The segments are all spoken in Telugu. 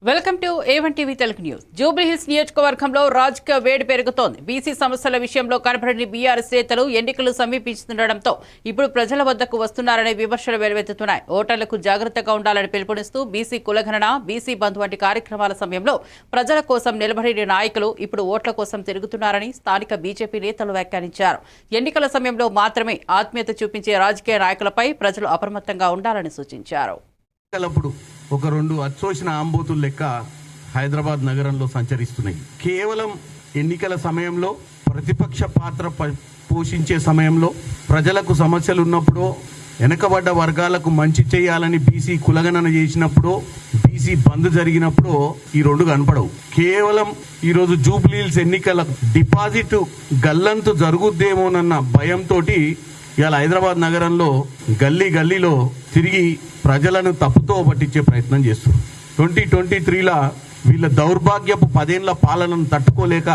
Welcome to A1 TV Telugu news. Jubilee Hills నియోజకవర్గంలో రాజకీయ వేడి పెరుగుతోంది. బీసీ సమస్యల విషయంలో కనపడని బీఆర్ఎస్ నేతలు ఎన్నికలు సమీపిస్తుండటంతో ఇప్పుడు ప్రజల వద్దకు వస్తున్నారనే విమర్శలు వెలువెత్తుతున్నాయి. ఓటర్లకు జాగ్రత్తగా ఉండాలని పిలుపునిస్తూ బీసీ కులగణన, బీసీ బంధు వంటి కార్యక్రమాల సమయంలో ప్రజల కోసం నిలబడిన నాయకులు ఇప్పుడు ఓట్ల కోసం తిరుగుతున్నారని స్థానిక బీజేపీ నేతలు వ్యాఖ్యానించారు. ఎన్నికల సమయంలో మాత్రమే ఆత్మీయత చూపించే రాజకీయ నాయకులపై ప్రజలు అప్రమత్తంగా ఉండాలని సూచించారు. ఒక రెండు అచ్చోసిన ఆంబోతులు లెక్క హైదరాబాద్ నగరంలో సంచరిస్తున్నాయి. కేవలం ఎన్నికల సమయంలో ప్రతిపక్ష పాత్ర పోషించే సమయంలో ప్రజలకు సమస్యలు ఉన్నప్పుడు వెనకబడ్డ వర్గాలకు మంచి చేయాలని బీసీ కులగణన చేసినప్పుడు బీసీ బంద్ జరిగినప్పుడు ఈ రెండు కనపడవు. కేవలం ఈరోజు జూబ్లీహిల్స్ ఎన్నికల డిపాజిట్ గల్లంతు జరుగుద్దేమోనన్న భయంతో ఇవాళ హైదరాబాద్ నగరంలో గల్లీ గల్లీలో తిరిగి ప్రజలను తప్పుతో పట్టించే ప్రయత్నం చేస్తున్నారు. 2023లా వీళ్ళ దౌర్భాగ్యపు 10 ఏళ్ల పాలనను తట్టుకోలేక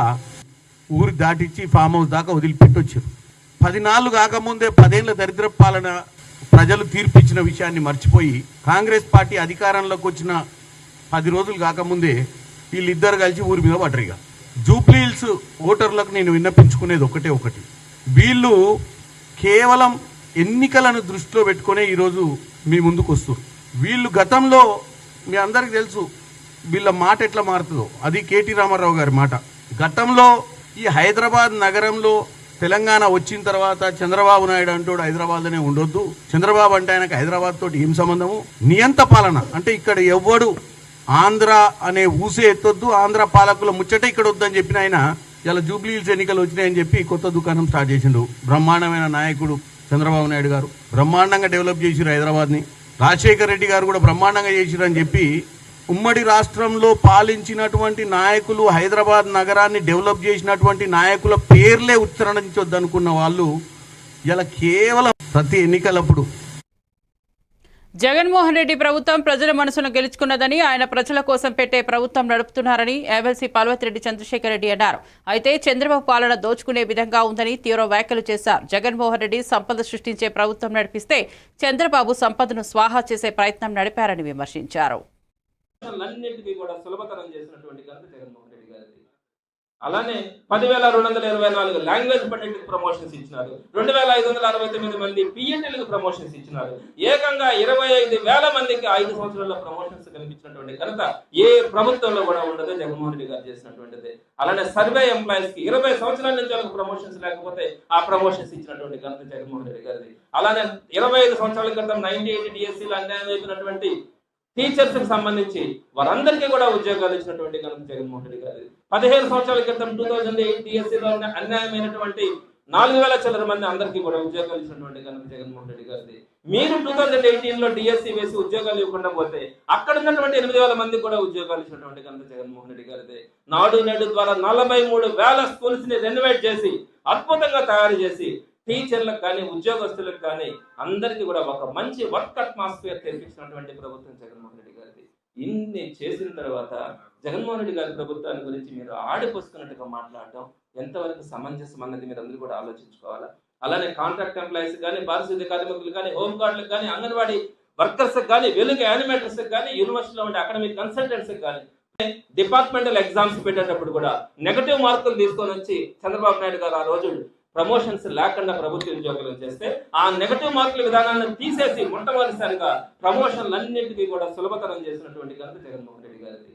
ఊరి దాటిచ్చి ఫామ్ హౌస్ దాకా వదిలిపెట్టొచ్చారు. 10 నాళ్ళు కాకముందే 10 ఏళ్ల దరిద్ర పాలన ప్రజలు తీర్పిచ్చిన విషయాన్ని మర్చిపోయి కాంగ్రెస్ పార్టీ అధికారంలోకి వచ్చిన 10 రోజులు కాకముందే వీళ్ళిద్దరు కలిసి ఊరి మీద పడ్డరిగా. జూబ్లీహిల్స్ ఓటర్లకు నేను విన్నపించుకునేది ఒకటి, వీళ్ళు కేవలం ఎన్నికలను దృష్టిలో పెట్టుకునే ఈరోజు మీ ముందుకు వస్తారు. వీళ్ళు గతంలో మీ అందరికి తెలుసు వీళ్ళ మాట ఎట్లా మారుతుందో. అది కేటీ రామారావు గారి మాట. గతంలో ఈ హైదరాబాద్ నగరంలో తెలంగాణ వచ్చిన తర్వాత చంద్రబాబు నాయుడు అంటోడు హైదరాబాద్లోనే ఉండొద్దు, చంద్రబాబు అంటే ఆయనకు హైదరాబాద్ తోటి ఏం సంబంధము, నియంత పాలన అంటే ఇక్కడ ఎవ్వడు ఆంధ్ర అనే ఊసే ఎత్తొద్దు, ఆంధ్ర పాలకుల ముచ్చట ఇక్కడ వద్దని చెప్పిన ఆయన ఇలా జూబ్లీహిల్స్ ఎన్నికలు వచ్చినాయని చెప్పి కొత్త దుకాణం స్టార్ట్ చేసిండు. బ్రహ్మాండమైన నాయకుడు చంద్రబాబు నాయుడు గారు బ్రహ్మాండంగా డెవలప్ చేసిరు హైదరాబాద్ని. రాజశేఖర రెడ్డి గారు కూడా బ్రహ్మాండంగా చేసిరు అని చెప్పి ఉమ్మడి రాష్ట్రంలో పాలించినటువంటి నాయకులు, హైదరాబాద్ నగరాన్ని డెవలప్ చేసినటువంటి నాయకుల పేర్లే ఉచ్చరించొద్దనుకున్న వాళ్ళు ఇలా కేవలం ప్రతి ఎన్నికలప్పుడు జగన్మోహన్ రెడ్డి ప్రభుత్వం ప్రజల మనసును గెలుచుకున్నదని, ఆయన ప్రజల కోసం పెట్టే ప్రభుత్వం నడుపుతున్నారని ఎమ్మెల్సీ పార్వతిరెడ్డి చంద్రశేఖర్ రెడ్డి అన్నారు. అయితే చంద్రబాబు పాలన దోచుకునే విధంగా ఉందని తీవ్ర వ్యాఖ్యలు చేశారు. జగన్మోహన్ రెడ్డి సంపద సృష్టించే ప్రభుత్వం నడిపిస్తే చంద్రబాబు సంపదను స్వాహా చేసే ప్రయత్నం నడిపారని విమర్శించారు. అలానే 10,224 లాంగ్వేజ్ పండిట్లకు ప్రమోషన్స్ ఇచ్చినారు. 2,569 మంది పిఎన్ఎల్కి ప్రమోషన్స్ ఇచ్చినారు. ఏకంగా 25,000 మందికి 5 సంవత్సరాల ప్రమోషన్స్ కనిపించినటువంటి ఘనత ఏ ప్రభుత్వంలో కూడా ఉండదు, జగన్మోహన్ రెడ్డి గారు చేసినటువంటిది. అలానే సర్వే ఎంప్లాయీస్ కి 20 సంవత్సరాల నుంచి వాళ్ళకి ప్రమోషన్స్ లేకపోతే ఆ ప్రమోషన్స్ ఇచ్చినటువంటి ఘనత జగన్మోహన్ రెడ్డి గారిది. అలానే 25 సంవత్సరాల క్రితం 98 డిఎస్సీలు అన్యాయం అయిపోయినటువంటి టీచర్స్ కి సంబంధించి వారందరికీ కూడా ఉద్యోగాలు ఇచ్చినటువంటి ఘనత జగన్మోహన్ రెడ్డి గారి. 15 సంవత్సరాల క్రితం 2008 డిఎస్సీలో అన్యాయమైనటువంటి 4,000 చిల్లర మంది అందరికీ కూడా ఉద్యోగాలు ఇచ్చినటువంటి ఘనత జగన్మోహన్ రెడ్డి గారిది. మీరు 2018లో డిఎస్సీ వేసి ఉద్యోగాలు ఇవ్వకుండా పోతే అక్కడ ఉన్నటువంటి 8,000 మందికి కూడా ఉద్యోగాలు ఇచ్చినటువంటి ఘనత జగన్మోహన్ రెడ్డి గారిది. నాడు నేడు ద్వారా 43,000 స్కూల్స్ ని రెనోవేట్ చేసి అద్భుతంగా తయారు చేసి టీచర్లకు కానీ ఉద్యోగస్తులకు కానీ అందరికీ కూడా ఒక మంచి వర్క్ అట్మాస్ఫియర్ తెప్పించినటువంటి ప్రభుత్వం జగన్మోహన్ రెడ్డి గారిది. ఇన్ని చేసిన తర్వాత జగన్మోహన్ రెడ్డి గారి ప్రభుత్వాన్ని గురించి మీరు ఆడిపోసుకున్నట్టుగా మాట్లాడటం ఎంతవరకు సమంజసం అన్నది మీరు అందరూ కూడా ఆలోచించుకోవాలా. అలానే కాంట్రాక్ట్ ఎంప్లాయీస్ కానీ, పారిశుద్ధ్య కార్మికులు కానీ, హోమ్ గార్డులకు కానీ, అంగన్వాడీ వర్కర్స్ కానీ, వెలుగు యానిమేటర్స్ కానీ, యూనివర్సిటీలో ఉండే అకాడమిక్ కన్సల్టెంట్స్ కానీ డిపార్ట్మెంటల్ ఎగ్జామ్స్ పెట్టేటప్పుడు కూడా నెగటివ్ మార్కులు తీసుకొని వచ్చి చంద్రబాబు నాయుడు గారు ఆ రోజు ప్రమోషన్స్ లేకుండా ప్రభుత్వ ఉద్యోగులు చేస్తే ఆ నెగటివ్ మార్కుల విధానాన్ని తీసేసి మొట్టమొదటిసారిగా ప్రమోషన్లన్నింటికీ కూడా సులభతరం చేసినటువంటి ఘనత జగన్మోహన్ రెడ్డి గారిది.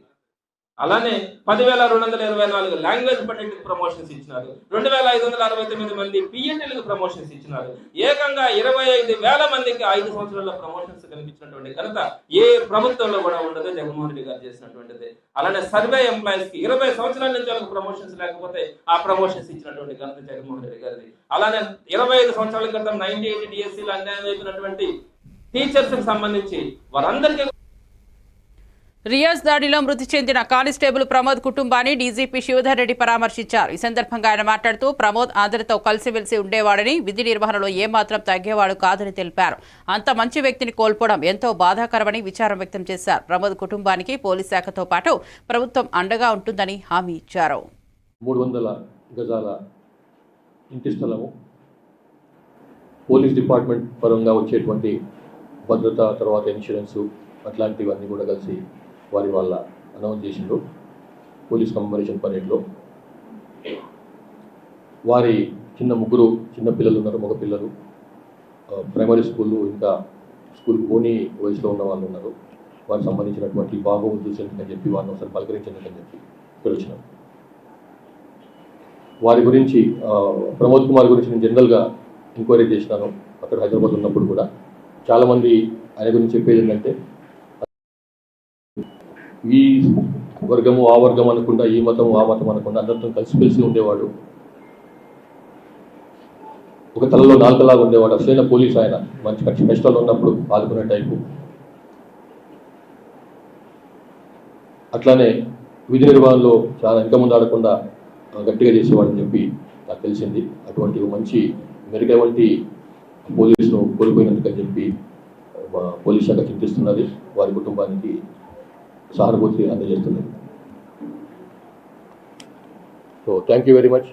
అలానే 10,224 లాంగ్వేజ్ పండిట్లకు ప్రమోషన్స్ ఇచ్చినారు. 2,569 మంది పిఎన్ఎల్కి ప్రమోషన్స్ ఇచ్చినారు. ఏకంగా 25,000 మందికి 5 సంవత్సరాల ప్రమోషన్స్ కనిపించినటువంటి ఘనత ఏ ప్రభుత్వంలో కూడా ఉండదు, జగన్మోహన్ రెడ్డి గారు చేసినటువంటిది. అలానే సర్వే ఎంప్లాయీస్ కి 20 సంవత్సరాల నుంచి వాళ్ళకి ప్రమోషన్స్ లేకపోతే ఆ ప్రమోషన్స్ ఇచ్చినటువంటి ఘనత జగన్మోహన్ రెడ్డి గారిది. అలానే 25 సంవత్సరాల క్రితం 98 డిఎస్సీలు అన్యాయం అయిపోయినటువంటి టీచర్స్ కి సంబంధించి వారందరికీ రియాజ్ దాడిలో మృతి చెందిన కానిస్టేబుల్ ప్రమోద్ కుటుంబాన్ని డీజీపీ శివధర్ రెడ్డి పరామర్శించారు. ఈ సందర్భంగా ఆయన మాట్లాడుతూ ప్రమోద్ అందరితో కలిసిమెలిసి ఉండేవాడని, విధి నిర్వహణలో ఏమాత్రం తగ్గేవాడు కాదని తెలిపారు. అంత మంచి వ్యక్తిని కోల్పోవడం ఎంతో బాధాకరమని విచారం వ్యక్తం చేశారు. ప్రమోద్ కుటుంబానికి పోలీస్ శాఖతో పాటు ప్రభుత్వం అండగా ఉంటుందని హామీ ఇచ్చారు. 300 గజాల ఇంటి స్థలము, పోలీస్ డిపార్ట్మెంట్ పరంగా వచ్చేటువంటి భద్రత, తర్వాత ఇన్సూరెన్సు అట్లాంటివన్నీ కూడా కలిసి వాళ్ళ అనౌన్స్ చేసిండ్రు పోలీస్ కమెమరేషన్ పరేడ్లో. వారి ముగ్గురు చిన్న పిల్లలు ఉన్నారు, మగ పిల్లలు, ప్రైమరీ స్కూళ్ళు ఇంకా స్కూల్ పోనీ వయసులో ఉన్న వాళ్ళు ఉన్నారు. వారికి సంబంధించినటువంటి బాగోగులు చూసేందుకని చెప్పి వారిని ఒకసారి పలకరించేందుకని చెప్పి ఇక్కడ వచ్చినాం. వారి గురించి ప్రమోద్ కుమార్ గురించి నేను జనరల్గా ఎంక్వైరీ చేసినాను అక్కడ హైదరాబాద్ ఉన్నప్పుడు కూడా. చాలామంది ఆయన గురించి చెప్పేది ఏంటంటే ఈ వర్గము ఆ వర్గం అనకుండా, ఈ మతం ఆ మతం అనకుండా అందరితో కలిసిమెలిసి ఉండేవాడు. ఒక తలలో నాలుకలాగా ఉండేవాడు. అసలైన పోలీస్ ఆయన. మంచి కష్టాలు ఉన్నప్పుడు ఆదుకునే టైపు. అట్లానే విధి నిర్వహణలో చాలా ఇంకా ముందు ఆడకుండా గట్టిగా చేసేవాడని చెప్పి నాకు తెలిసింది. అటువంటి మంచి మెరుగైనటువంటి పోలీసును కోల్పోయినందుకని చెప్పి పోలీస్ శాఖ చింతిస్తున్నది. వారి కుటుంబానికి సహానుభూతి అందజేస్తున్నది. So thank you very much.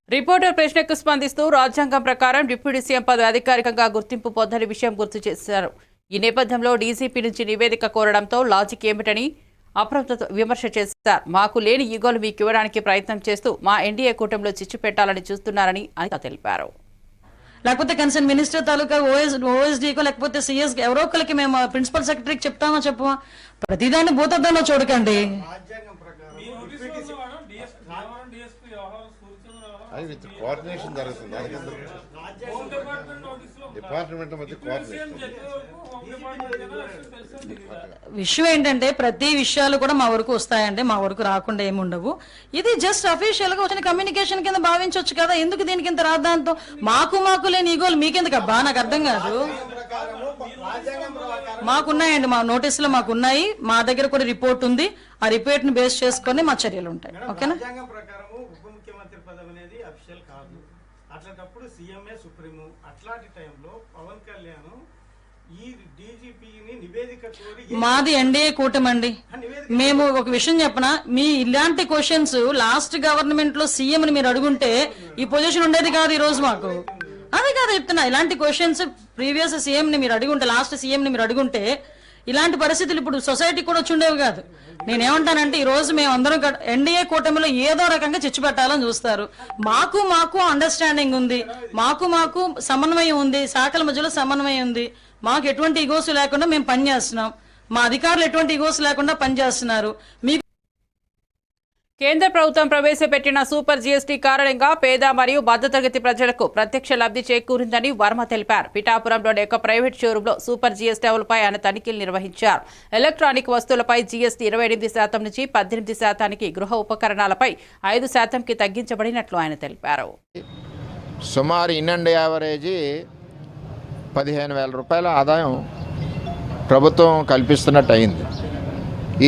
Reporter ప్రశ్నకు స్పందిస్తూ రాజ్యాంగం ప్రకారం డిప్యూటీ సీఎం పదవి అధికారికంగా గుర్తింపు పొందని విషయం గుర్తు చేశారు. ఈ నేపథ్యంలో డీజీపీ నుంచి నివేదిక కోరడంతో లాజిక్ ఏమిటని అప్రమత్త విమర్శ చేశారు. మాకు లేని ఈగోలు మీకు ఇవ్వడానికి ప్రయత్నం చేస్తూ మా ఎన్డీఏ కూటమిలో చిచ్చు పెట్టాలని చూస్తున్నారని అనిత తెలిపారు. లేకపోతే కన్సర్న్ మినిస్టర్ తాలూకా ఓఎస్డీకో లేకపోతే సిఎస్ ఎవరో ఒకరికి మేము ప్రిన్సిపల్ సెక్రటరీకి చెప్తామా చెప్పమా? ప్రతిదాన్ని భూతద్దంలో చూడకండి. విత్ కోఆర్డినేషన్ జరుగుతుంది. డిపార్ట్మెంట్ మధ్య కోఆర్డినేషన్. విషయం ఏంటంటే ప్రతి విషయాలు కూడా మా వరకు వస్తాయండి, మా వరకు రాకుండా ఏమి ఉండవు. ఇది జస్ట్ అఫీషియల్ గా వచ్చిన కమ్యూనికేషన్ కింద భావించవచ్చు కదా. ఎందుకు దీనికి ఇంత రాద్దాంతో? మాకు లేని ఈగోలు మీకెందుకు అబ్బా? నాకు అర్థం కాదు. మాకున్నాయండి, మా నోటీసులో మాకున్నాయి. మా దగ్గర కూడా రిపోర్ట్ ఉంది. ఆ రిపోర్ట్ ని బేస్ చేసుకొని మా చర్యలు ఉంటాయి. ఓకేనా? అట్లాంటప్పుడు సీఎంఏ సుప్రీము. అట్లాంటి టైంలో పవన్ కళ్యాణ్ ఈ డీజీపీని నివేదిక కోరి, మాది ఎన్డీఏ కూటమండి. మేము ఒక విషయం చెప్పనా, మీ ఇలాంటి క్వశ్చన్స్ లాస్ట్ గవర్నమెంట్ లో సీఎం ని మీరు అడుగుంటే ఈ పొజిషన్ ఉండేది కాదు ఈ రోజు మాకు. అదే కాదు చెప్తున్నా, ఇలాంటి క్వశ్చన్స్ ప్రీవియస్ సీఎం ని మీరు అడుగుంటే, లాస్ట్ సీఎం ని మీరు అడుగుంటే ఇలాంటి పరిస్థితులు ఇప్పుడు సొసైటీ కూడా వచ్చి ఉండేవి కాదు. నేనేమంటానంటే ఈ రోజు మేము అందరం ఎన్డీఏ కూటమిలో ఏదో రకంగా చిచ్చు పెట్టాలని చూస్తారు. మాకు అండర్స్టాండింగ్ ఉంది, మాకు సమన్వయం ఉంది, శాఖల మధ్యలో సమన్వయం ఉంది. మాకు ఎటువంటి ఇగోస్ లేకుండా మేము పనిచేస్తున్నాం. మా అధికారులు ఎటువంటి ఇగోస్ లేకుండా పనిచేస్తున్నారు. మీకు కేంద్ర ప్రభుత్వం ప్రవేశపెట్టిన సూపర్ జీఎస్టీ కారణంగా పేద మరియు మధ్యతరగతి ప్రజలకు ప్రత్యక్ష లబ్ధి చేకూరిందని వర్మ తెలిపారు. పిఠాపురంలోని ఒక ప్రైవేట్ షోరూంలో సూపర్ జీఎస్టీ అమలుపై ఆయన తనిఖీలు నిర్వహించారు. ఎలక్ట్రానిక్ వస్తువులపై జీఎస్టీ 28% నుంచి 18%, గృహ ఉపకరణాలపై 5%కి తగ్గించబడినట్లు ఆయన తెలిపారు. సుమారు ఇన్ అండ్ యావరేజీ 15,000 రూపాయల ఆదాయం ప్రభుత్వం కల్పిస్తున్నట్టు అయింది.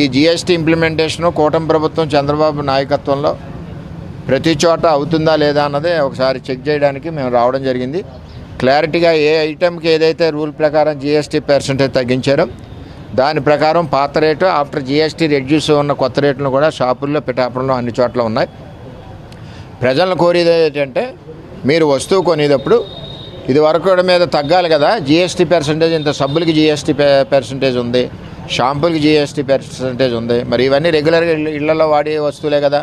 ఈ జీఎస్టీ ఇంప్లిమెంటేషను కూటమి ప్రభుత్వం చంద్రబాబు నాయకత్వంలో ప్రతి చోట అవుతుందా లేదా అన్నదే ఒకసారి చెక్ చేయడానికి మేము రావడం జరిగింది. క్లారిటీగా ఏ ఐటెంకి ఏదైతే రూల్ ప్రకారం జీఎస్టీ పర్సెంటేజ్ తగ్గించారో దాని ప్రకారం పాత రేటు, ఆఫ్టర్ జీఎస్టీ రెడ్యూస్ ఉన్న కొత్త రేట్లు కూడా షాపుల్లో, పిఠాపురంలో అన్ని చోట్ల ఉన్నాయి. ప్రజలను కోరేది ఏంటంటే మీరు వస్తువు కొనేటప్పుడు ఇది వరకు మీద తగ్గాలి కదా. జీఎస్టీ పర్సెంటేజ్ ఇంత, సబ్బులకి జీఎస్టీ పర్సెంటేజ్ ఉంది, షాంపూలకి జీఎస్టీ పర్సెంటేజ్ ఉంది. మరి ఇవన్నీ రెగ్యులర్గా ఇళ్లలో వాడే వస్తువులే కదా.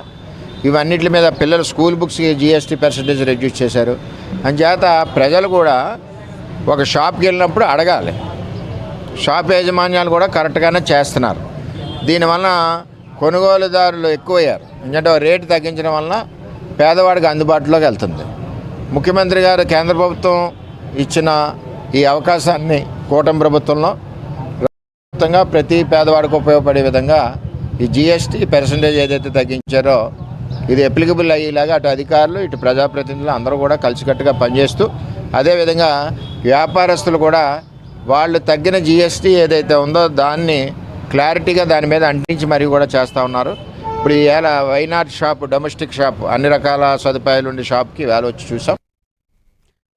ఇవన్నిటి మీద పిల్లల స్కూల్ బుక్స్కి జీఎస్టీ పర్సెంటేజ్ రెడ్యూస్ చేశారు. అంచేత ప్రజలు కూడా ఒక షాప్కి వెళ్ళినప్పుడు అడగాలి. షాప్ యాజమాన్యాలు కూడా కరెక్ట్గానే చేస్తున్నారు. దీనివల్ల కొనుగోలుదారులు ఎక్కువయ్యారు. ఎందుకంటే రేటు తగ్గించడం వలన పేదవాడికి అందుబాటులోకి వెళ్తుంది. ముఖ్యమంత్రి గారు కేంద్ర ప్రభుత్వం ఇచ్చిన ఈ అవకాశాన్ని కూటమి ప్రభుత్వంలో ప్రతి పేదవాడికి ఉపయోగపడే విధంగా ఈ జీఎస్టీ పర్సెంటేజ్ ఏదైతే తగ్గించారో ఇది అప్లికబుల్ అయ్యేలాగా అటు అధికారులు, ఇటు ప్రజాప్రతినిధులు అందరూ కూడా కలిసికట్టుగా పనిచేస్తూ, అదేవిధంగా వ్యాపారస్తులు కూడా వాళ్ళు తగ్గిన జీఎస్టీ ఏదైతే ఉందో దాన్ని క్లారిటీగా దాని మీద అంటించి మరీ కూడా చేస్తూ ఉన్నారు. ఇప్పుడు ఈ వేళ వైనాట్ షాప్, డొమెస్టిక్ షాప్, అన్ని రకాల సదుపాయాలు ఉండే షాప్కి వేళ వచ్చి చూసాం.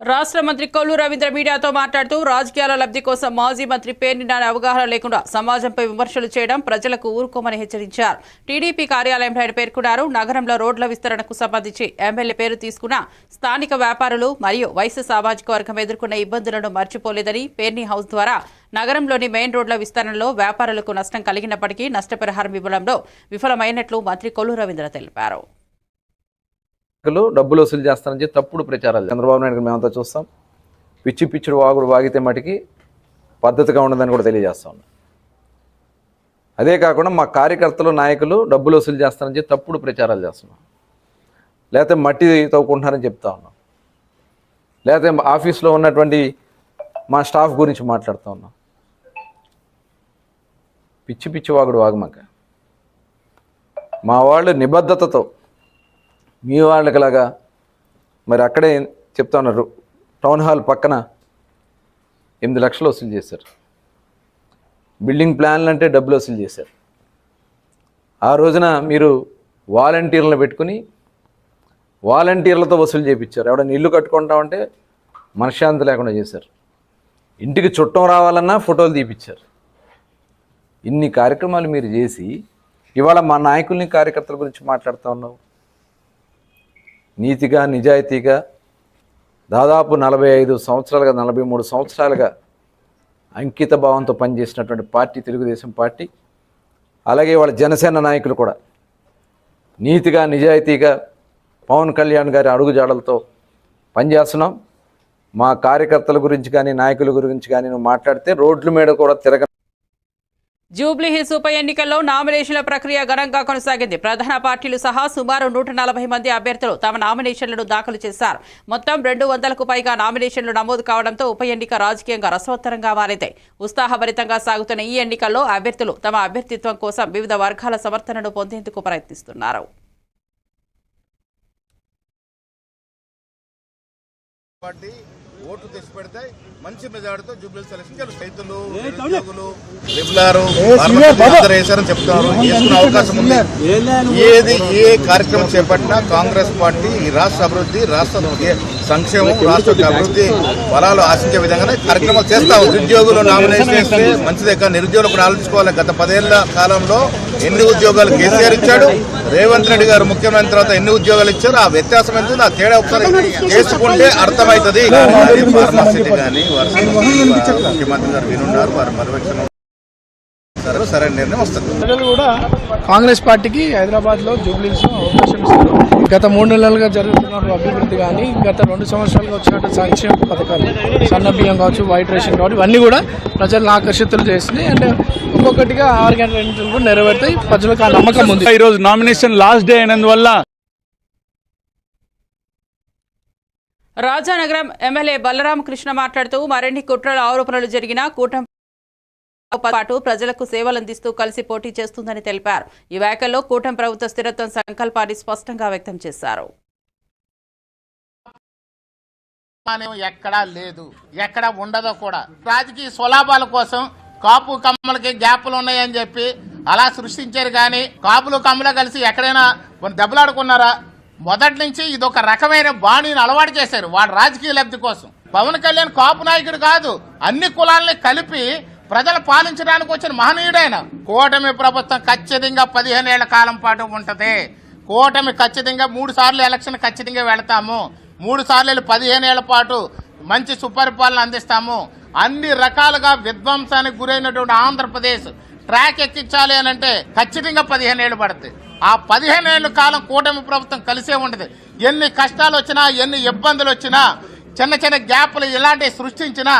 రాష్ట్ర మంత్రి కొల్లు రవీంద్ర మీడియాతో మాట్లాడుతూ రాజకీయాల లబ్ధి కోసం మాజీ మంత్రి పేర్ని నాని అవగాహన లేకుండా సమాజంపై విమర్శలు చేయడం ప్రజలకు ఊరుకోమని హెచ్చరించారు. టీడీపీ కార్యాలయంలో ఆయన పేర్కొన్నారు. నగరంలో రోడ్ల విస్తరణకు సంబంధించి ఎమ్మెల్యే పేరు తీసుకున్న స్థానిక వ్యాపారులు మరియు వైశ్య సామాజిక వర్గం ఎదుర్కొన్న ఇబ్బందులను మర్చిపోలేదని పేర్ని హౌస్ ద్వారా నగరంలోని మెయిన్ రోడ్ల విస్తరణలో వ్యాపారులకు నష్టం కలిగినప్పటికీ నష్టపరిహారం ఇవ్వడంలో విఫలమైనట్లు మంత్రి కొల్లు రవీంద్ర తెలిపారు. డబ్బులు వసూలు చేస్తానని చెప్పి తప్పుడు ప్రచారాలు చంద్రబాబు నాయుడు మేమంతా చూస్తాం. పిచ్చుడు వాగుడు వాగితే మటుకి పద్ధతిగా ఉండదని కూడా తెలియజేస్తా ఉన్నాం. అదే కాకుండా మా కార్యకర్తలు నాయకులు డబ్బులు వసూలు చేస్తానని చెప్పి తప్పుడు ప్రచారాలు చేస్తున్నాం. లేకపోతే మట్టి తవ్వుకుంటున్నారని చెప్తా ఉన్నాం. లేకపోతే ఆఫీస్లో ఉన్నటువంటి మా స్టాఫ్ గురించి మాట్లాడుతూ ఉన్నాం. పిచ్చి వాగుడు వాగమాక. మా వాళ్ళు నిబద్ధతతో మీ వాళ్ళకిలాగా మరి అక్కడే చెప్తా ఉన్నారు. టౌన్ హాల్ పక్కన 8 లక్షలు వసూలు చేశారు. బిల్డింగ్ ప్లాన్లు అంటే డబ్బులు వసూలు చేశారు. ఆ రోజున మీరు వాలంటీర్లను పెట్టుకుని వాలంటీర్లతో వసూలు చేయించారు. ఎవడన్నా ఇల్లు కట్టుకుంటామంటే మనశ్శాంతి లేకుండా చేశారు. ఇంటికి చుట్టం రావాలన్నా ఫోటోలు తీపిచ్చారు. ఇన్ని కార్యక్రమాలు మీరు చేసి ఇవాళ మా నాయకుల్ని కార్యకర్తల గురించి మాట్లాడుతూ ఉన్నావు. నీతిగా నిజాయితీగా దాదాపు 45 సంవత్సరాలుగా 43 సంవత్సరాలుగా అంకిత భావంతో పనిచేసినటువంటి పార్టీ తెలుగుదేశం పార్టీ. అలాగే వాళ్ళ జనసేన నాయకులు కూడా నీతిగా నిజాయితీగా పవన్ కళ్యాణ్ గారి అడుగుజాడలతో పనిచేస్తున్నాం. మా కార్యకర్తల గురించి కానీ నాయకుల గురించి కానీ నువ్వు మాట్లాడితే రోడ్ల మీద కూడా జూబ్లీహిల్స్ ఉప ఎన్నికల్లో నామినేషన్ల ప్రక్రియ ఘనంగా కొనసాగింది. ప్రధాన పార్టీలు సహా సుమారు 140 మంది అభ్యర్థులు తమ నామినేషన్లను దాఖలు చేశారు. మొత్తం 200కు పైగా నామినేషన్లు నమోదు కావడంతో ఉప ఎన్నిక రాజకీయంగా రసవత్తరంగా మారింది. ఉత్సాహభరితంగా సాగుతున్న ఈ ఎన్నికల్లో అభ్యర్థులు తమ అభ్యర్థిత్వం కోసం వివిధ వర్గాల సమర్థనను పొందేందుకు ప్రయత్నిస్తున్నారు. ఓట్లు తెచ్చి పెడితే మంచి మెజార్టీతో జూబ్లీహిల్స్ సెలక్షన్ గెలుస్తాయి. రైతులు, నిరుద్యోగులు, రెగ్యులర్ వేశారని చెప్తున్నారు. వేసుకునే అవకాశం ఉంది. ఏ కార్యక్రమం చేపట్టినా కాంగ్రెస్ పార్టీ ఈ రాష్ట్ర అభివృద్ధి, రాష్ట్ర సంక్షేమం, రాష్ట్ర అభివృద్ధి ఫలాలు ఆశించే విధంగానే కార్యక్రమాలు చేస్తా ఉంది. నిరుద్యోగులు నామినేషన్ వేస్తే మంచిదే కానీ నిరుద్యోగులు కూడా ఆలోచించుకోవాలి. గత 10 ఏళ్ల కాలంలో ఎన్ని ఉద్యోగాలు కేసీఆర్ ఇచ్చాడు, రేవంత్ రెడ్డి గారు ముఖ్యమైన తర్వాత ఎన్ని ఉద్యోగాలు ఇచ్చారు, ఆ వ్యత్యాసం ఎంత, ఆ తేడా ఒకసారి చేసుకుంటే అర్థమవుతుంది. కానీ ముఖ్యమంత్రి గారు వినున్నారు, వారి పర్యవేక్షణ సరైన నిర్ణయం వస్తుంది. ప్రజలు కూడా కాంగ్రెస్ పార్టీకి హైదరాబాద్ లో జూబ్లీహిల్స్ అవకాశం ఇస్తారు. గత 3 నెలలుగా జరుగుతున్న అభివృద్ధి కానీ గత 2 సంవత్సరాలుగా వచ్చినట్టు సంక్షేమ పథకాలు, సన్న బియ్యం కావచ్చు, వైట్ రేషన్ కావచ్చు, ఇవన్నీ కూడా ప్రజలను ఆకర్షితులు చేస్తున్నాయి. అంటే ఒక్కొక్కటిగా 6 గంటల ఎన్నికలు కూడా నెరవేరుతాయి. ప్రజలకు ఆ నమ్మకం ఉంది. ఈ రోజు నామినేషన్ లాస్ట్ డే అయినందువల్ల రాజానగరం ఎమ్మెల్యే బలరామకృష్ణ మాట్లాడుతూ మరిన్ని కుట్రల ఆరోపణలు జరిగినా కూటమి పాటు ప్రజలకు సేవలందిస్తూ కలిసి పోటీ చేస్తుందని తెలిపారు. ఈ వ్యాఖ్యల్లో కూటమి ప్రభుత్వ స్థిరత్వం సంకల్పాన్ని స్పష్టంగా వ్యక్తం చేశారు. ఎక్కడా లేదు, ఎక్కడ ఉండదో కూడా. రాజకీయ స్వలాభాల కోసం కాపు కమ్మలకి గ్యాపులు ఉన్నాయని చెప్పి అలా సృష్టించారు. కానీ కాపులు కమ్మలు కలిసి ఎక్కడైనా దెబ్బలాడుకున్నారా? మొదటి నుంచి ఇదొక రకమైన బాణీని అలవాటు చేశారు వాళ్ళ రాజకీయ లబ్ధి కోసం. పవన్ కళ్యాణ్ కాపు నాయకుడు కాదు, అన్ని కులాలని కలిపి ప్రజలు పాలించడానికి వచ్చిన మహనీయుడైన. కూటమి ప్రభుత్వం ఖచ్చితంగా 15 ఏళ్ల కాలం పాటు ఉంటది. కూటమి ఖచ్చితంగా 3 సార్లు ఎలక్షన్ ఖచ్చితంగా వెళతాము. 3 సార్లు 15 ఏళ్ల పాటు మంచి సుపరిపాలన అందిస్తాము. అన్ని రకాలుగా విధ్వంసానికి గురైనటువంటి ఆంధ్రప్రదేశ్ ట్రాక్ ఎక్కించాలి అని అంటే ఖచ్చితంగా 15 ఏళ్ళు పడుతుంది. ఆ 15 ఏళ్ళ కాలం కూటమి ప్రభుత్వం కలిసే ఉండదు. ఎన్ని కష్టాలు వచ్చినా, ఎన్ని ఇబ్బందులు వచ్చినా, చిన్న చిన్న గ్యాప్లు ఇలాంటివి సృష్టించినా,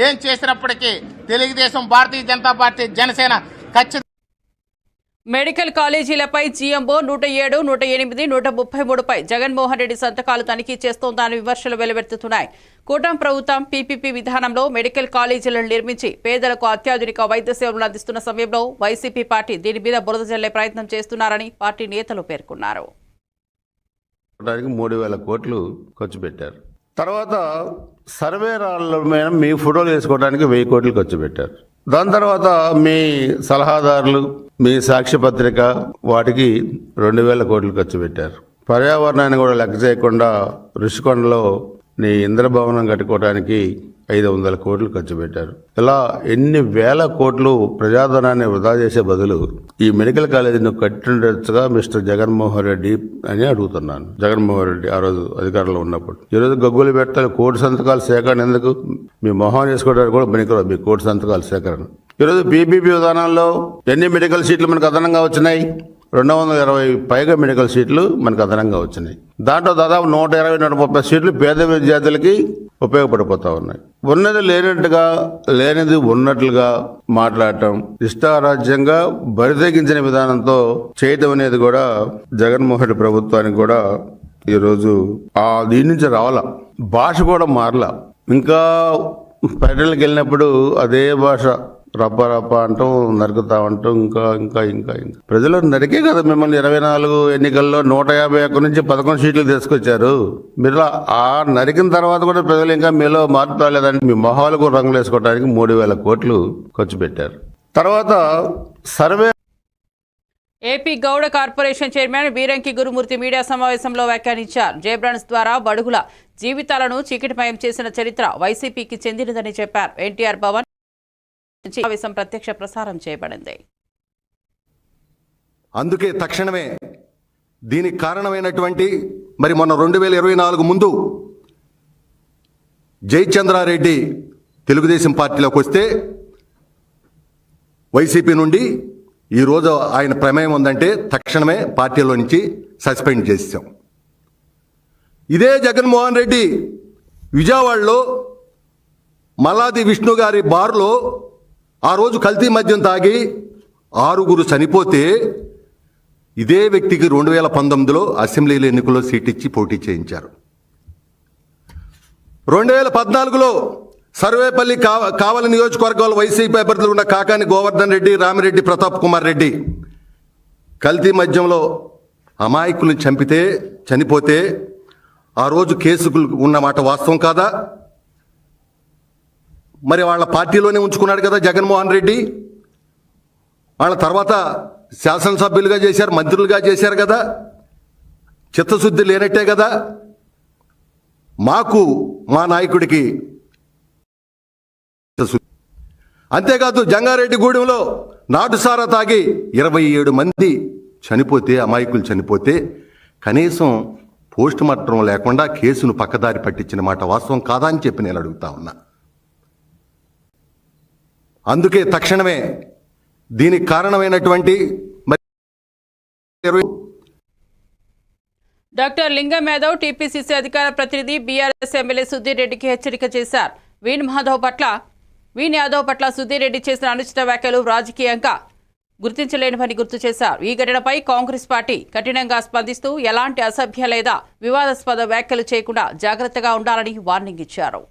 ఏం చేసినప్పటికీ తెలుగుదేశం, భారతీయ జనతా పార్టీ, జనసేన ఖచ్చితంగా మెడికల్ కాలేజీలపై జీఎంఓ 107, 108, 133పై జగన్మోహన్ రెడ్డి సంతకాలు తనిఖీ చేస్తోందని విమర్శలు వెలువెత్తుతున్నాయి. కూటమి ప్రభుత్వం పీపీపీ విధానంలో మెడికల్ కాలేజీలను నిర్మించి పేదలకు అత్యాధునిక వైద్య సేవలు అందిస్తున్న సమయంలో వైసీపీ పార్టీ దీని మీద బురద జల్లే ప్రయత్నం చేస్తున్నారని పార్టీ నేతలు పేర్కొన్నారు. 3,000 కోట్లు ఖర్చు పెట్టారు. తర్వాత సర్వే రాళ్ళ మీద మీ ఫోటోలు వేసుకోవడానికి 1,000 కోట్లు ఖర్చు పెట్టారు. దాని తర్వాత మీ సలహాదారులు, మీ సాక్ష్యపత్రిక, వాటికి 2,000 కోట్లు ఖర్చు పెట్టారు. పర్యావరణాన్ని కూడా లెక్క చేయకుండా ఋషికొండలో నీ ఇంద్రభవనం కట్టుకోవడానికి 500 కోట్లు ఖర్చు పెట్టారు. ఇలా ఎన్ని వేల కోట్లు ప్రజాధనాన్ని వృధా చేసే బదులు ఈ మెడికల్ కాలేజీని కట్టిండొచ్చుగా మిస్టర్ జగన్మోహన్ రెడ్డి అని అడుగుతున్నాను. జగన్మోహన్ రెడ్డి ఆ రోజు అధికారంలో ఉన్నప్పుడు. ఈరోజు గగ్గులు పెట్టాలి, కోటి సంతకాల సేకరణ ఎందుకు? మీ మొహం చేసుకోవడానికి కూడా పనికిరాదు మీ కోటి సంతకాల సేకరణ. ఈరోజు పీపీపీ విధానంలో ఎన్ని మెడికల్ సీట్లు మనకు అదనంగా వచ్చినాయి? 220 పైగా మెడికల్ సీట్లు మనకు అదనంగా వచ్చినాయి. దాంట్లో దాదాపు 120-130 సీట్లు పేద విద్యార్థులకి ఉపయోగపడిపోతా ఉన్నాయి. ఉన్నది లేనట్టుగా, లేనిది ఉన్నట్లుగా మాట్లాడటం, ఇష్టారాజ్యంగా బరితెగించిన విధానంతో చేయటం అనేది కూడా జగన్మోహన్ రెడ్డి ప్రభుత్వానికి కూడా ఈరోజు దీని నుంచి రావాల. భాష కూడా మారలా. ఇంకా పర్యటనకి వెళ్ళినప్పుడు అదే భాష రప్ప రప్ప అంటాం, నరుకుతా అంటాం, ఇంకా ఇంకా ఇంకా ఇంకా ప్రజలు నరికే కదా మిమ్మల్ని 24 ఎన్నికల్లో 151 నుంచి 11 సీట్లు తీసుకొచ్చారు. మీరు ఆ నరికిన తర్వాత కూడా ప్రజలు ఇంకా మీలో మార్పు రాలేదంటే మీ మొహాలకు రంగులు వేసుకోవడానికి 3000 కోట్లు ఖర్చు పెట్టారు. తర్వాత survey. AP Gowda corporation chairman Veeranki Gurumurthy media సమావేశంలో వ్యాఖ్యానించారు. జయబ్రాండ్స్ ద్వారా బడుగుల జీవితాలను చీకటిమయం చేసిన చరిత్ర వైసీపీకి చెందినదని చెప్పారు. ఎన్టీఆర్ భవన్ సమావేశం ప్రత్యక్ష ప్రసారం చేయబడింది. అందుకే తక్షణమే దీనికి కారణమైనటువంటి మరి మొన్న 2024 ముందు జయచంద్రారెడ్డి తెలుగుదేశం పార్టీలోకి వస్తే వైసీపీ నుండి ఈరోజు ఆయన ప్రమేయం ఉందంటే తక్షణమే పార్టీలో నుంచి సస్పెండ్ చేసాం. ఇదే జగన్మోహన్ రెడ్డి విజయవాడలో మల్లాది విష్ణు గారి బార్లో ఆ రోజు కల్తీ మద్యం తాగి 6 చనిపోతే ఇదే వ్యక్తికి 2019లో అసెంబ్లీల ఎన్నికల్లో సీట్ ఇచ్చి పోటీ చేయించారు. 2014లో సర్వేపల్లి కావలి నియోజకవర్గంలో వైసీపీ అభ్యర్థులు ఉన్న కాకాని గోవర్ధన్ రెడ్డి, రామిరెడ్డి ప్రతాప్ కుమార్ రెడ్డి కల్తీ మద్యంలో అమాయకులను చనిపోతే ఆ రోజు కేసులు ఉన్నమాట వాస్తవం కాదా? మరి వాళ్ళ పార్టీలోనే ఉంచుకున్నాడు కదా జగన్మోహన్ రెడ్డి. వాళ్ళ తర్వాత శాసనసభ్యులుగా చేశారు, మంత్రులుగా చేశారు కదా. చిత్తశుద్ధి లేనట్టే కదా. మాకు మా నాయకుడికి అంతేకాదు జంగారెడ్డి గూడెంలో నాటుసారా తాగి 27 మంది చనిపోతే, అమాయకులు చనిపోతే కనీసం పోస్ట్ మార్టం లేకుండా కేసును పక్కదారి పట్టించిన మాట వాస్తవం కాదా అని చెప్పి నేను అడుగుతా ఉన్నా. అందుకే తక్షణమే దీనికి కారణమైనటువంటి డాక్టర్ లింగం యాదవ్ టీపీసీసీ అధికార ప్రతినిధి బీఆర్ఎస్ ఎమ్మెల్యే సుధీర్ రెడ్డికి హెచ్చరిక చేశారు. వీన్ యాదవ్ పట్ల సుధీర్ రెడ్డి చేసిన అనుచిత వ్యాఖ్యలు రాజకీయంగా గుర్తించలేనివని గుర్తు చేశారు. ఈ ఘటనపై కాంగ్రెస్ పార్టీ కఠినంగా స్పందిస్తూ ఎలాంటి అసభ్య లేదా వివాదాస్పద వ్యాఖ్యలు చేయకుండా జాగ్రత్తగా ఉండాలని వార్నింగ్ ఇచ్చారు.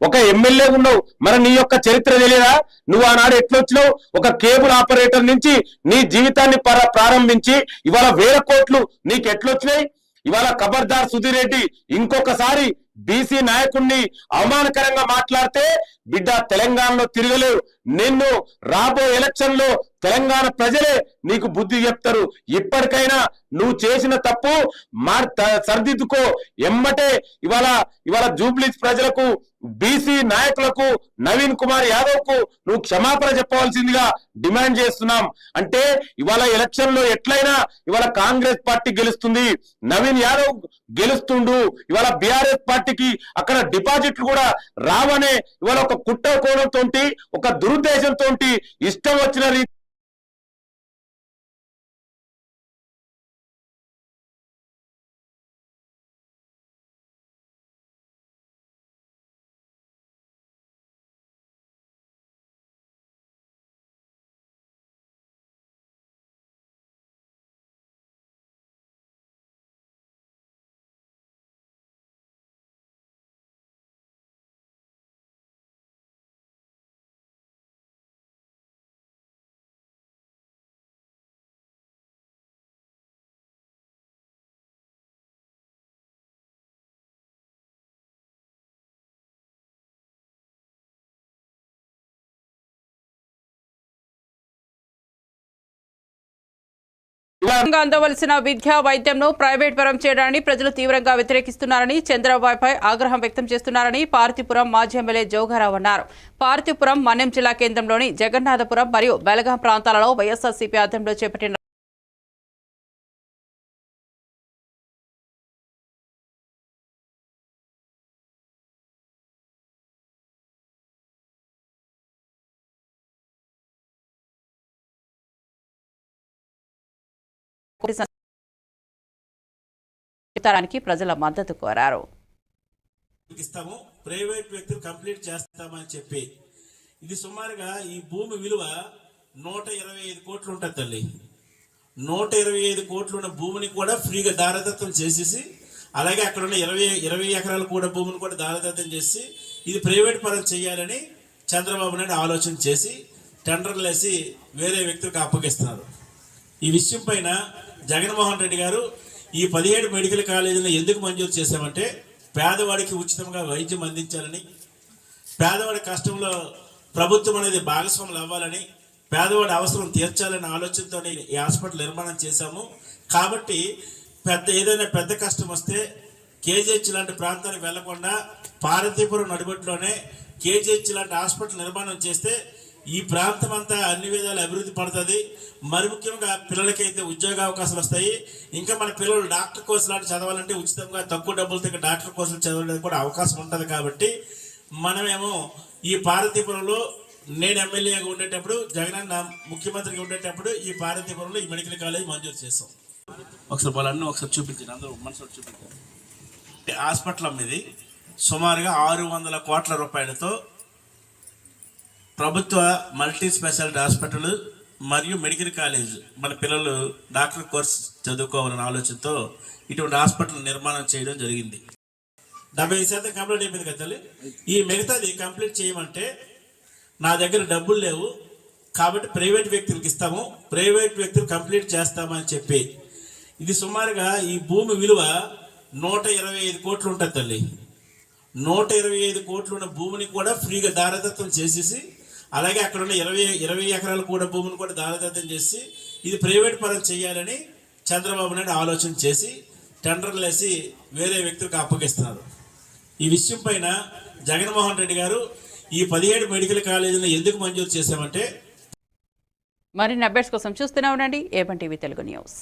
ఒక ఎమ్మెల్యే ఉన్నావు, మరి నీ యొక్క చరిత్ర తెలియదా? నువ్వు ఆనాడు ఎట్లొచ్చినావు? ఒక కేబుల్ ఆపరేటర్ నుంచి నీ జీవితాన్ని ప్రారంభించి ఇవాళ 1000 కోట్లు నీకు ఎట్లొచ్చినాయి? ఇవాళ ఖబర్దార్ సుధీర్ రెడ్డి, ఇంకొకసారి బీసీ నాయకుడిని అవమానకరంగా మాట్లాడితే బిడ్డ తెలంగాణలో తిరగలేవు. నిన్ను రాబో ఎలక్షన్ లో తెలంగాణ ప్రజలే నీకు బుద్ధి చెప్తారు. ఇప్పటికైనా నువ్వు చేసిన తప్పు సరిదిద్దుకో. ఎమ్మటే ఇవాళ జూబ్లీస్ ప్రజలకు, బీసీ నాయకులకు, నవీన్ కుమార్ యాదవ్ కు నువ్వు క్షమాపణ చెప్పవలసిందిగా డిమాండ్ చేస్తున్నాం. అంటే ఇవాళ ఎలక్షన్ లో ఎట్లయినా ఇవాళ కాంగ్రెస్ పార్టీ గెలుస్తుంది, నవీన్ యాదవ్ గెలుస్తుండు. ఇవాళ బీఆర్ఎస్ పార్టీకి అక్కడ డిపాజిట్లు కూడా రావనే ఇవాళ ఒక కుట్ర కోణంతో, ఒక దురుద్దేశంతో ఇష్టం వచ్చిన రీతి అందవలసిన విద్యా వైద్యంను ప్రైవేట్ పరం చేయడాన్ని ప్రజలు తీవ్రంగా వ్యతిరేకిస్తున్నారని, చంద్రబాబుపై ఆగ్రహం వ్యక్తం చేస్తున్నారని పార్తీపురం మాజీ ఎమ్మెల్యే జోగారావు అన్నారు. పార్తీపురం మన్యం జిల్లా కేంద్రంలోని జగన్నాథపురం మరియు బెలగాం ప్రాంతాలలో వైఎస్ఆర్సీపీ ఆధ్వర్యంలో చేపట్టిన ప్రజల మద్దతు కోరారు. ఇస్తాము, ప్రైవేట్ వ్యక్తులు కంప్లీట్ చేస్తామని చెప్పి ఇది సుమారుగా ఈ భూమి విలువ 125 కోట్లు ఉంటుంది తల్లి. 125 కోట్లు ఉన్న భూమిని కూడా ఫ్రీగా దారదత్తం చేసేసి, అలాగే అక్కడ ఉన్న 20 ఎకరాలు కూడా భూమిని కూడా దారదత్తం చేసి ఇది ప్రైవేట్ పరం చేయాలని చంద్రబాబు నాయుడు ఆలోచన చేసి టెండర్లు వేసి వేరే వ్యక్తులకు అప్పగిస్తున్నారు. ఈ విషయం పైన జగన్మోహన్ రెడ్డి గారు ఈ 17 మెడికల్ కాలేజీలను ఎందుకు మంజూరు చేశామంటే పేదవాడికి ఉచితంగా వైద్యం అందించాలని, పేదవాడి కష్టంలో ప్రభుత్వం అనేది భాగస్వాములు అవ్వాలని, పేదవాడి అవసరం తీర్చాలనే ఆలోచనతో ఈ హాస్పిటల్ నిర్మాణం చేశాము. కాబట్టి ఏదైనా పెద్ద కష్టం వస్తే కేజీహెచ్ లాంటి ప్రాంతానికి వెళ్లకుండా పార్వతీపురం నడిబొట్టులోనే కేజీహెచ్ లాంటి హాస్పిటల్ నిర్మాణం చేస్తే ఈ ప్రాంతం అంతా అన్ని విధాలు అభివృద్ధి పడుతుంది. మరి ముఖ్యంగా పిల్లలకైతే ఉద్యోగ అవకాశాలు వస్తాయి. ఇంకా మన పిల్లలు డాక్టర్ కోర్సు లాంటి చదవాలంటే ఉచితంగా తక్కువ డబ్బులతో డాక్టర్ కోర్సులు చదవడానికి కూడా అవకాశం ఉంటుంది. కాబట్టి మనమేమో ఈ పార్వతీపురంలో నేను ఎమ్మెల్యేగా ఉండేటప్పుడు, జగనన్న ముఖ్యమంత్రిగా ఉండేటప్పుడు ఈ పార్వతీపురంలో ఈ మెడికల్ కాలేజ్ మంజూరు చేస్తాం. ఒకసారి వాళ్ళన్నీ ఒకసారి చూపించండి, అందరూ మనసులో చూపించారు. హాస్పిటల్ అమ్మేది సుమారుగా 600 కోట్ల రూపాయలతో ప్రభుత్వ మల్టీ స్పెషాలిటీ హాస్పిటల్ మరియు మెడికల్ కాలేజ్ మన పిల్లలు డాక్టర్ కోర్స్ చదువుకోవాలనే ఆలోచనతో ఇటువంటి హాస్పిటల్ నిర్మాణం చేయడం జరిగింది. 70% కంప్లీట్ అయిపోయింది కదా తల్లి. ఈ మిగతాది కంప్లీట్ చేయమంటే నా దగ్గర డబ్బులు లేవు కాబట్టి ప్రైవేట్ వ్యక్తులకు ఇస్తాము, ప్రైవేట్ వ్యక్తులు కంప్లీట్ చేస్తామని చెప్పి ఇది సుమారుగా ఈ భూమి విలువ 125 కోట్లు ఉంటుంది తల్లి. 125 కోట్లు ఉన్న భూమిని కూడా ఫ్రీగా దారదత్తం చేసేసి, అలాగే అక్కడ ఉన్న 20 ఎకరాలు కూడా భూమిని కూడా దారదత్తం చేసి ఇది ప్రైవేట్ పరం చేయాలని చంద్రబాబు నాయుడు ఆలోచన చేసి టెండర్లు వేసి వేరే వ్యక్తులకు అప్పగిస్తున్నారు. ఈ విషయం పైన జగన్మోహన్ రెడ్డి గారు ఈ 17 మెడికల్ కాలేజీలను ఎందుకు మంజూరు చేశామంటే మరిన్ని అప్డేట్స్ కోసం చూస్తూనే ఉండండి ఏబన్ టీవీ తెలుగు న్యూస్.